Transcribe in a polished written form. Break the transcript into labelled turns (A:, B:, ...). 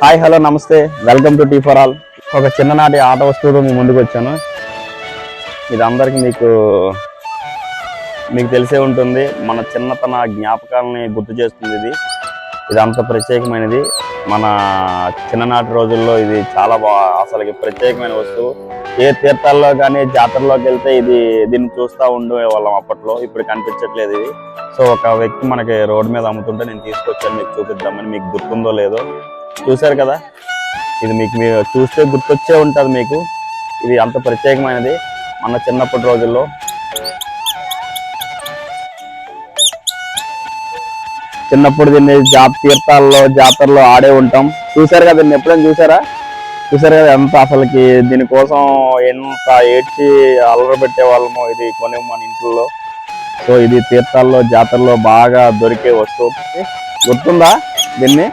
A: Hi hello నమస్తే, welcome to tea for all. ఒక చిన్ననాటి ఆట వస్తువుతో మీ ముందుకు వచ్చాను. ఇది అందరికీ మీకు తెలిసే ఉంటుంది. మన చిన్నతన జ్ఞాపకాలని గుర్తు చేస్తుంది. ఇది అంత ప్రత్యేకమైనది. మన చిన్ననాటి రోజుల్లో ఇది చాలా అసలుకి ప్రత్యేకమైన వస్తువు. ఏ తీర్థాల్లో కానీ జాతరలోకి వెళ్తే దీన్ని చూస్తూ ఉండే వాళ్ళం అప్పట్లో. ఇప్పుడు కనిపించట్లేదు ఇది. సో ఒక వ్యక్తి మనకి రోడ్డు మీద అమ్ముతుంటే నేను తీసుకొచ్చాను మీకు చూపిద్దామని. మీకు గుర్తుందో లేదో చూశారు కదా, ఇది మీరు చూస్తే గుర్తొచ్చే ఉంటుంది మీకు. ఇది అంత ప్రత్యేకమైనది. మన చిన్నప్పటి రోజుల్లో దీన్ని తీర్థాల్లో జాతరలో ఆడే ఉంటాం. చూసారు కదా, దీన్ని ఎప్పుడైనా చూసారు కదా ఎంత అసలుకి దీనికోసం ఎంత ఏడ్చి అల్లరి పెట్టే వాళ్ళమో. ఇది కొనే మన ఇంట్లో. సో ఇది తీర్థాల్లో జాతరలో బాగా దొరికే వస్తువు. గుర్తుందా దీన్ని?